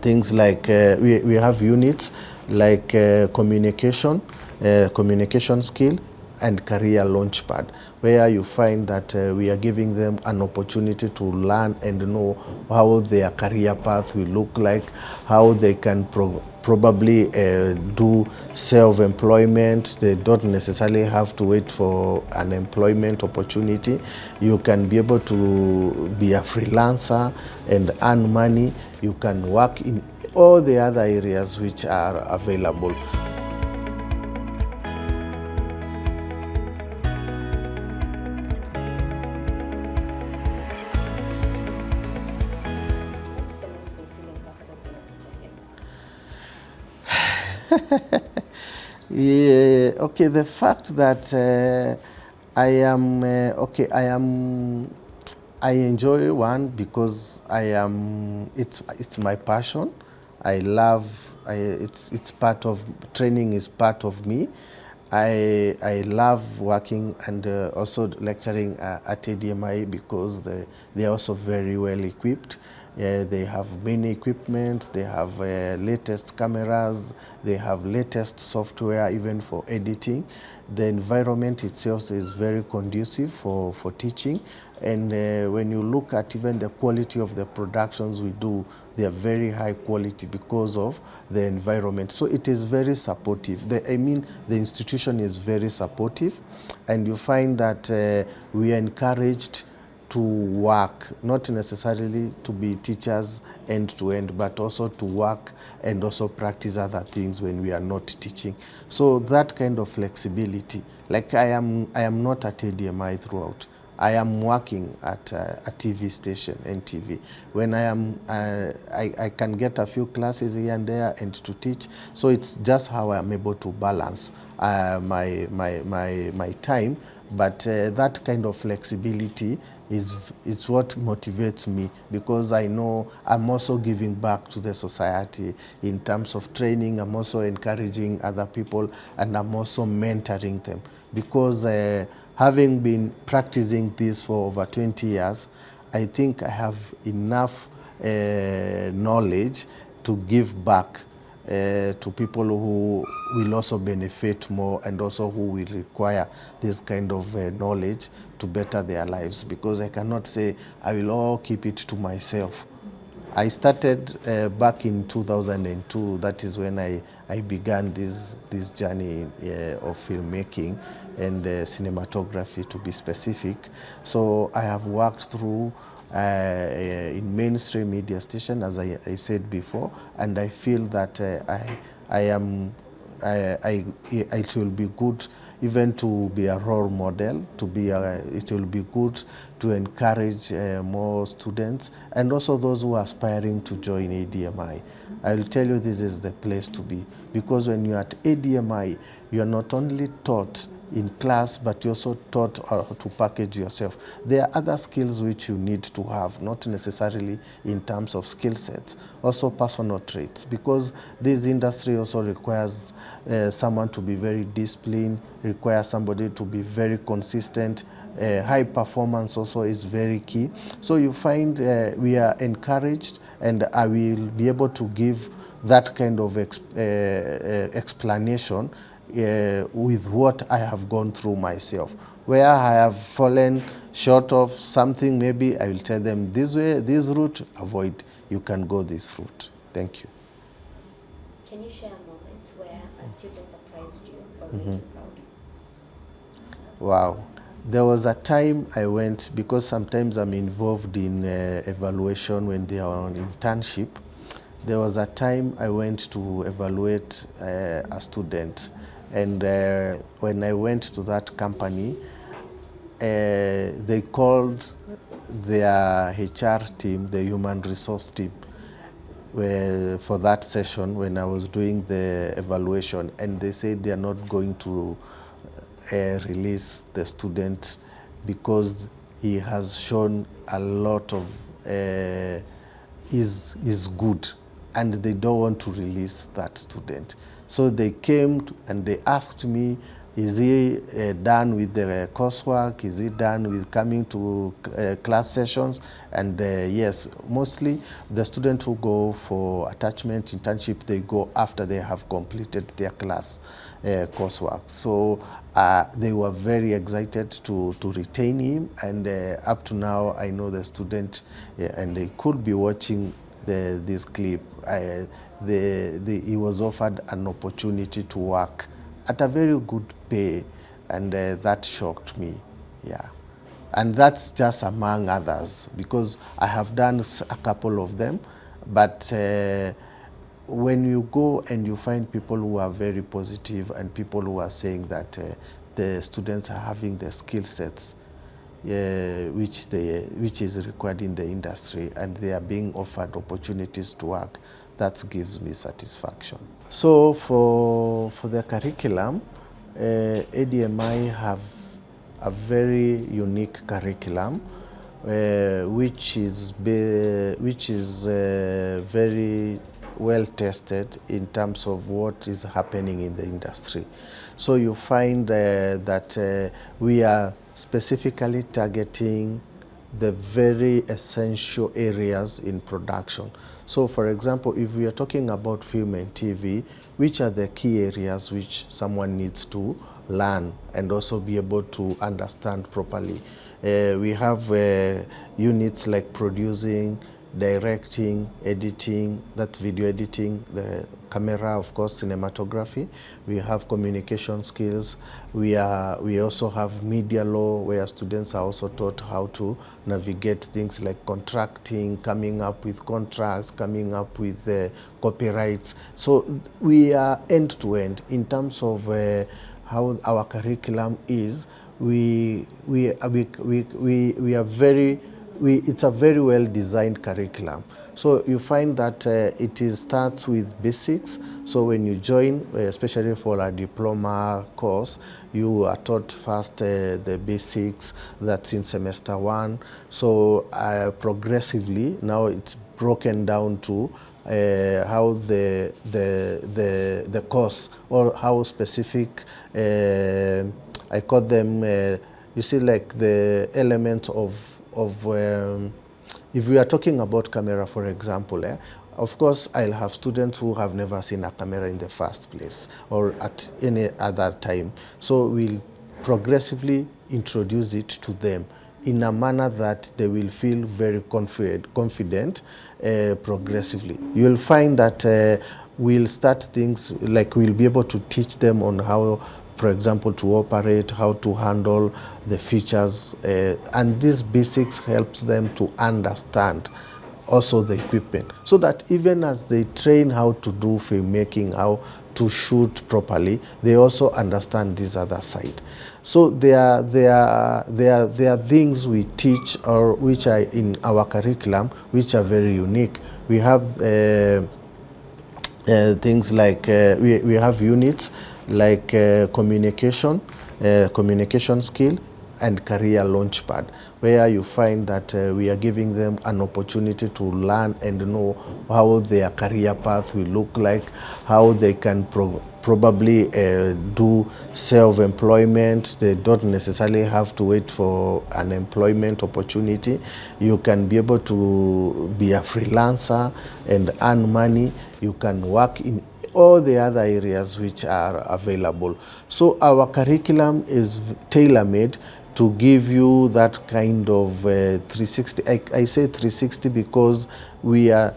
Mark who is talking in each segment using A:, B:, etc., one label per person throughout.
A: things like we have units like communication skill and career launchpad, where you find that we are giving them an opportunity to learn and know how their career path will look like, how they can probably do self-employment. They don't necessarily have to wait for an employment opportunity. You can be able to be a freelancer and earn money. You can work in all the other areas which are available. Yeah, okay, the fact that I enjoy one because it's my passion. I love, it's part of, training is part of me. I love working and also lecturing at ADMI because they are also very well equipped. They have many equipment, they have latest cameras, they have latest software even for editing. The environment itself is very conducive for teaching. And when you look at even the quality of the productions we do, they are very high quality because of the environment. So it is very supportive. The institution is very supportive, and you find that we are encouraged to work, not necessarily to be teachers end to end, but also to work and also practice other things when we are not teaching. So that kind of flexibility, like I am not at ADMI throughout. I am working at a TV station, NTV. When I am, I can get a few classes here and there and to teach. So it's just how I'm able to balance my time. But that kind of flexibility is what motivates me, because I know I'm also giving back to the society in terms of training. I'm also encouraging other people, and I'm also mentoring them, because having been practicing this for over 20 years, I think I have enough knowledge to give back to people who will also benefit more, and also who will require this kind of knowledge to better their lives, because I cannot say I will all keep it to myself. I started back in 2002. That is when I began this journey of filmmaking and cinematography, to be specific. So I have worked through in mainstream media station, as I said before, and I feel that it will be good even to be a role model, it will be good to encourage more students, and also those who are aspiring to join ADMI. I will tell you, this is the place to be, because when you're at ADMI, you are not only taught in class, but you also taught how to package yourself. There are other skills which you need to have, not necessarily in terms of skill sets, also personal traits, because this industry also requires someone to be very disciplined, requires somebody to be very consistent. High performance also is very key. So you find we are encouraged, and I will be able to give that kind of explanation with what I have gone through myself. Where I have fallen short of something, maybe I will tell them this way, this route, avoid. You can go this route. Thank you.
B: Can you share a moment where a student surprised you or made you proud?
A: Wow. There was a time I went, because sometimes I'm involved in evaluation when they are on internship. There was a time I went to evaluate a student. And when I went to that company, they called their HR team, the human resource team, for that session when I was doing the evaluation. And they said they are not going to release the student because he has shown a lot of, is good, and they don't want to release that student. So they came and they asked me Is he done with the coursework? Is he done with coming to class sessions? And yes, mostly the students who go for attachment internship, they go after they have completed their class coursework. So they were very excited to retain him, and up to now, I know the student, and they could be watching this clip. He was offered an opportunity to work at a very good pay, and that shocked me. Yeah, and that's just among others, because I have done a couple of them, but when you go and you find people who are very positive and people who are saying that the students are having the skill sets which is required in the industry, and they are being offered opportunities to work, that gives me satisfaction. So for the curriculum, ADMI have a very unique curriculum, which is very well tested in terms of what is happening in the industry. So you find that we are specifically targeting the very essential areas in production. So for example, if we are talking about film and TV, which are the key areas which someone needs to learn and also be able to understand properly? We have units like producing, directing, editing, that's video editing, the camera, of course, cinematography. We have communication skills. We also have media law, where students are also taught how to navigate things like contracting, coming up with contracts, coming up with copyrights. So we are end to end in terms of how our curriculum is. It's a very well designed curriculum. So you find that starts with basics. So when you join, especially for a diploma course, you are taught first the basics. That's in semester 1. So progressively, now it's broken down to how the course, or how specific, I call them, you see, like the elements of if we are talking about camera, for example, of course, I'll have students who have never seen a camera in the first place or at any other time. So we'll progressively introduce it to them in a manner that they will feel very confident progressively. You'll find that we'll start things like we'll be able to teach them on how, for example, to operate, how to handle the features, and these basics helps them to understand also the equipment, so that even as they train how to do filmmaking, how to shoot properly, they also understand this other side. So there are things we teach, or which are in our curriculum, which are very unique. We have things like we have units like communication skill, and career launchpad, where you find that we are giving them an opportunity to learn and know how their career path will look like, how they can probably do self-employment. They don't necessarily have to wait for an employment opportunity. You can be able to be a freelancer and earn money. You can work in all the other areas which are available. So our curriculum is tailor-made to give you that kind of 360. I say 360 because we are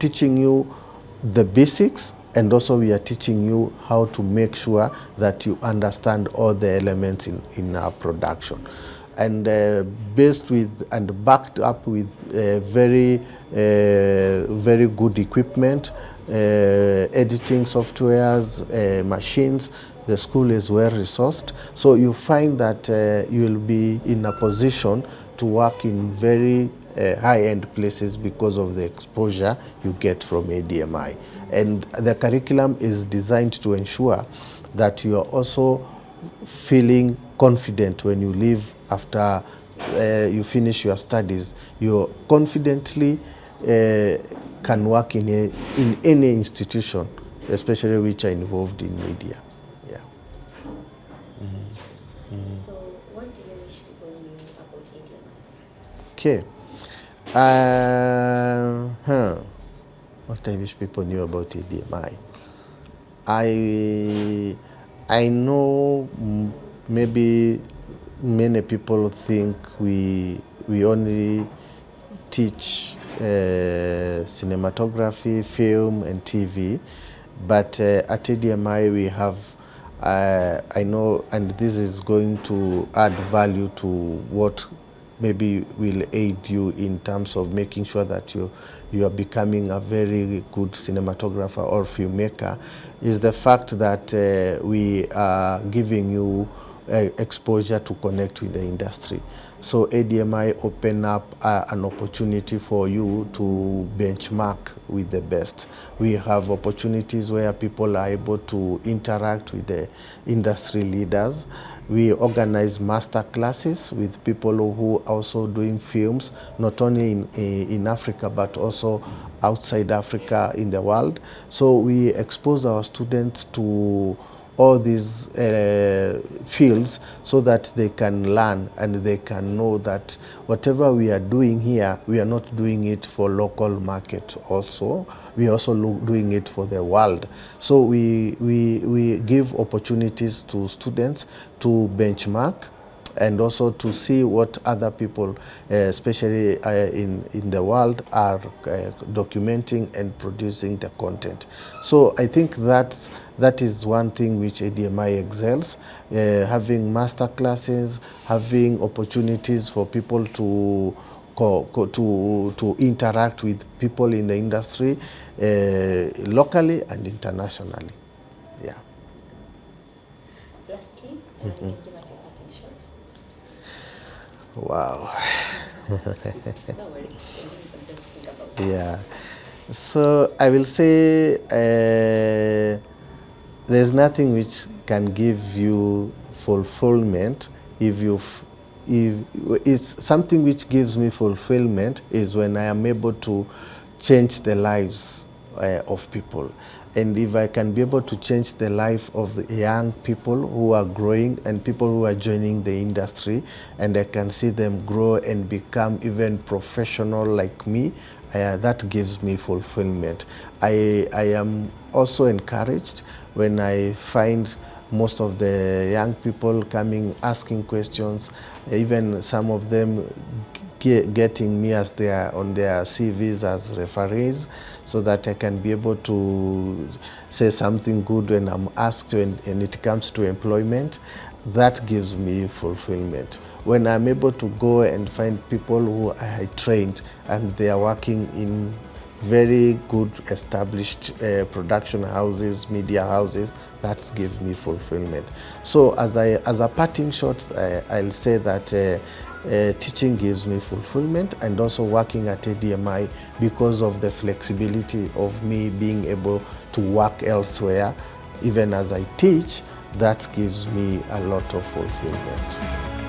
A: teaching you the basics, and also we are teaching you how to make sure that you understand all the elements in our production. And based with and backed up with very good equipment, editing softwares, machines. The school is well resourced, so you find that you will be in a position to work in very high-end places because of the exposure you get from ADMI. And the curriculum is designed to ensure that you are also feeling confident when you leave after you finish your studies. You confidently can work in any institution, especially which are involved in media. Yeah. Okay. What I wish people knew about ADMI. I know maybe many people think we only teach cinematography, film, and TV, but at ADMI we have, I know, and this is going to add value to what maybe will aid you in terms of making sure that you are becoming a very good cinematographer or filmmaker, is the fact that we are giving you exposure to connect with the industry. So ADMI open up an opportunity for you to benchmark with the best. We have opportunities where people are able to interact with the industry leaders. We organize master classes with people who are also doing films, not only in Africa, but also outside Africa in the world. So we expose our students to all these fields so that they can learn and they can know that whatever we are doing here, we are not doing it for local market also. We are also doing it for the world. So we give opportunities to students to benchmark and also to see what other people, especially in the world, are documenting and producing the content. So I think that is one thing which ADMI excels, having master classes, having opportunities for people to interact with people in the industry, locally and internationally. Yeah.
B: Lastly, can you give us your parting shot?
A: Wow.
B: Don't worry, give me some time to think about it.
A: Yeah. So I will say there's nothing which can give you fulfillment if it's something which gives me fulfillment is when I am able to change the lives of people. And if I can be able to change the life of the young people who are growing and people who are joining the industry, and I can see them grow and become even professional like me, that gives me fulfillment. I am also encouraged when I find most of the young people coming, asking questions, even some of them getting me as on their CVs as referees, so that I can be able to say something good when I'm asked and it comes to employment. That gives me fulfillment. When I'm able to go and find people who I trained and they are working in very good established production houses, media houses, that gives me fulfillment. So as a parting shot, I'll say that teaching gives me fulfillment, and also working at ADMI because of the flexibility of me being able to work elsewhere, even as I teach, that gives me a lot of fulfillment.